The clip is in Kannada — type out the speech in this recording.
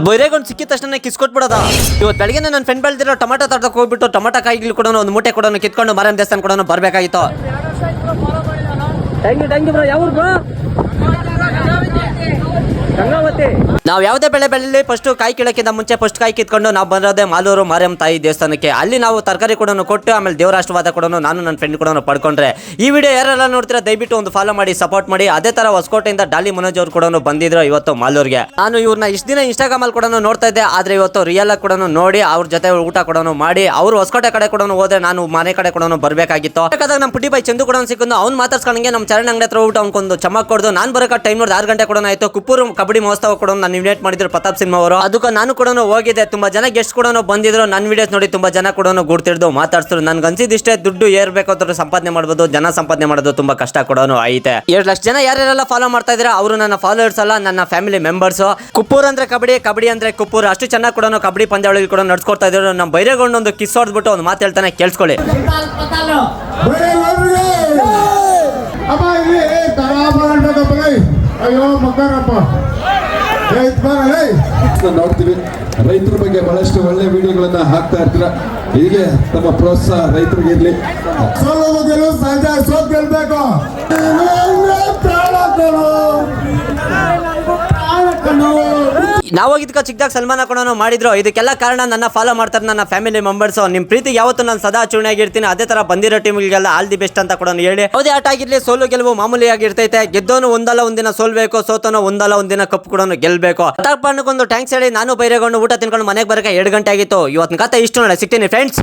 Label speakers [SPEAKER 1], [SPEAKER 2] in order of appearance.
[SPEAKER 1] ಬೈರೇಗೊಂದು ಸಿಕ್ಕಿದ ತಕ್ಷಣ ಕಿಸ್ಕೊಟ್ಬಿಡೋದ. ಇವತ್ತು ಬೆಳಗ್ಗೆ ನನ್ನ ಫ್ರೆಂಡ್ ಬೆಳೆದಿರೋ ಟೊಮಾಟೊ ತೋಟಕ್ಕೆ ಹೋಗ್ಬಿಟ್ಟು ಟೊಮಾಟೊ ಕಾಯಿಗಳು ಕೂಡ ಒಂದು ಮೂಟೆ ಕೂಡ ಕಿತ್ಕೊಂಡು ಮಾರಮ್ಮ ದೇವಸ್ಥಾನ ಕೂಡ ಬರ್ಬೇಕಾಗಿತ್ತು. ನಾವು ಯಾವುದೇ ಬೆಳೆ ಬೆಳೆಲಿ ಫಸ್ಟ್ ಕಾಯಿ ಕೀಳಕ್ಕಿಂತ ಮುಂಚೆ ಫಸ್ಟ್ ಕಾಯಿ ಕಿತ್ಕೊಂಡು ನಾವು ಬರೋದೇ ಮಾಲೂರು ಮಾರಮ್ಮ ತಾಯಿ ದೇವಸ್ಥಾನಕ್ಕೆ. ಅಲ್ಲಿ ನಾವು ತರಕಾರಿ ಕೂಡ ಕೊಟ್ಟು ಆಮೇಲೆ ದೇವರ ಆಶೀರ್ವಾದ ಕೂಡ ನಾನು ನನ್ನ ಫ್ರೆಂಡ್ ಕೂಡ ಪಡ್ಕೊಂಡ್ರೆ. ಈ ವಿಡಿಯೋ ಯಾರೆಲ್ಲ ನೋಡ್ತೀರಾ ದಯವಿಟ್ಟು ಒಂದು ಫಾಲೋ ಮಾಡಿ ಸಪೋರ್ಟ್ ಮಾಡಿ. ಅದೇ ತರ ಹೊಸಕೋಟೆಯಿಂದ ಡಾಲಿ ಮನೋಜ್ ಅವರು ಕೂಡ ಬಂದಿದ್ರು ಇವತ್ತು ಮಾಲೂರ್ಗೆ. ನಾನು ಇವ್ರನ್ನ ಇಷ್ಟ ದಿನ ಇನ್ಸ್ಟಾಗ್ರಾಮ್ ಅಲ್ಲಿ ಕೂಡ ನೋಡ್ತಾ ಇದ್ದೆ, ಆದ್ರೆ ಇವತ್ತು ರಿಯಲ್ ಆಗಿ ಕೂಡ ನೋಡಿ ಅವ್ರ ಜೊತೆ ಊಟ ಕೂಡ ಮಾಡಿ ಅವ್ರು ಹೊಸಕೋಟೆ ಕಡೆ ಕೂಡ ಹೋದ್ರೆ ನಾನು ಮನೆ ಕಡೆ ಕೂಡ ಬರ್ಬೇಕಾಗಿತ್ತು. ಯಾಕಂದ್ರೆ ನಮ್ಮ ಪುಟಿ ಬೈ ಚಂದು ಕೂಡ ಸಿಕ್ಕೊಂಡು ಅವ್ನು ಮಾತಾಡ್ಸ್ಕೊಂಡಂಗೆ ನಮ್ಮ ಚರಣ ಅಂಗಡಿ ಹತ್ರ ಊಟ ಅವ್ಕೊಂದು ಚಮಕ್ ಕೊಡ್ದು ನಾನು ಬರೋಕೆ ಟೈಮ್ ನೋಡಿ 6 ಗಂಟೆ ಕೂಡ ಆಯ್ತು. ಕುಪ್ಪೂರು ಕಬಡ್ಡಿ ಮಹೋತ್ಸವ ಕೂಡ ನಾನು ಇನ್ವೈಟ್ ಮಾಡಿದ್ರು ಪ್ರತಾಪ್ ಸಿನಿಮಾ ಅವರು. ಅದಕ್ಕೆ ನಾನು ಕೂಡ ಹೋಗಿದ್ದೆ. ತುಂಬಾ ಜನ ಗೆಸ್ಟ್ ಕೂಡ ಬಂದಿದ್ರು. ನನ್ನ ವಿಡಿಯೋಸ್ ನೋಡಿ ತುಂಬಾ ಜನ ಕೂಡ ಗುರ್ತಿಡ್ದು ಮಾತಾಡ್ಸಿದ್ರು. ನನ್ಗೆ ಅನ್ಸಿದಿಷ್ಟೇ, ದುಡ್ಡು ಏರ್ಬೇಕಾದ್ರೆ ಸಂಪಾದನೆ ಮಾಡಬಹುದು, ಜನ ಸಂಪಾದನೆ ಮಾಡೋದು ತುಂಬಾ ಕಷ್ಟ ಕೂಡ ಐತೆ. 2 ಲಕ್ಷ ಜನ ಯಾರೆಲ್ಲ ಫಾಲೋ ಮಾಡ್ತಾ ಇದ್ರೆ ಅವರು ನನ್ನ ಫಾಲೋವರ್ಸ್ ಅಲ್ಲ, ನನ್ನ ಫ್ಯಾಮಿಲಿ ಮೆಂಬರ್ಸ್. ಕುಪ್ಪೂರ್ ಅಂದ್ರೆ ಕಬಡ್ಡಿ, ಕಬಡ್ಡಿ ಅಂದ್ರೆ ಕುಪ್ಪೂರ್. ಅಷ್ಟು ಚೆನ್ನಾಗಿ ಕೂಡ ಕಬಡ್ಡಿ ಪಂದ್ಯಾವಳಿ ಕೂಡ ನಡ್ಸ್ಕೊಡ್ತಾ ಇದ್ರು. ನಮ್ಮ ಬೈರೇಗೊಂಡು ಒಂದು ಕಿಸ್ ಹೊಡೆದ್ಬಿಟ್ಟು ಒಂದು ಮಾತು ಹೇಳ್ತಾನೆ, ಕೇಳಿಸ್ಕೊಳ್ಳಿ.
[SPEAKER 2] ಅಯ್ಯೋ ಮಕ್ಕಳಪ್ಪ ನೋಡ್ತೀವಿ. ರೈತರ ಬಗ್ಗೆ ಬಹಳಷ್ಟು ಒಳ್ಳೆ ವಿಡಿಯೋಗಳನ್ನ ಹಾಕ್ತಾ ಇರ್ತೀರ. ಹೀಗೆ ತಮ್ಮ ಪ್ರೋತ್ಸಾಹ ರೈತರಿಗೆ ಇರ್ಲಿ. ಸಂಜೆ ಸೋತ್ ಗೆಲ್ಬೇಕು.
[SPEAKER 1] ನಾವು ಹೋಗಿದ್ಕ ಚಿಕ್ಕದಾಗ ಸಲ್ಮಾನ ಕೂಡ ಮಾಡಿದ್ರು. ಇದಕ್ಕೆಲ್ಲ ಕಾರಣ ನನ್ನ ಫಾಲೋ ಮಾಡ್ತಾರೆ ನನ್ನ ಫ್ಯಾಮಿಲಿ ಮೆಂಬರ್ಸ್. ನಿಮ್ ಪ್ರೀತಿ ಯಾವತ್ತು ನಾನು ಸದಾ ಚೂಣಾಗಿರ್ತೀನಿ. ಅದೇ ತರ ಬಂದಿರೋ ಟೀಮ್ಗೆಲ್ಲ ಆಲ್ ದಿ ಬೆಸ್ಟ್ ಅಂತ ಕೂಡ ಹೇಳಿ. ಯಾವುದೇ ಆಟ ಆಗಿರ್ಲಿ ಸೋಲು ಗೆಲುವು ಮಾಮೂಲಿ ಆಗಿರ್ತೈತೆ. ಗೆದ್ದೋನು ಒಂದಲ್ಲ ಒಂದಿನ ಸೋಲ್ಬೇಕು, ಸೋತೋನು ಒಂದಲ್ಲ ಒಂದಿನ ಕಪ್ ಕೂಡ ಗೆಲ್ಬೇಕು. ಒಂದು ಥ್ಯಾಂಕ್ಸ್ ಹೇಳಿ ನಾನು ಬೈರೇಗೊಂಡು ಊಟ ತಿನ್ಕೊಂಡು ಮನೆಗೆ ಬರಕ್ಕೆ 2 ಗಂಟೆ ಆಗಿತ್ತು. ಇವತ್ತಿನ ಕತೆ ಇಷ್ಟು ನೋಡಿ, ಸಿಗ್ತೀನಿ ಫ್ರೆಂಡ್ಸ್.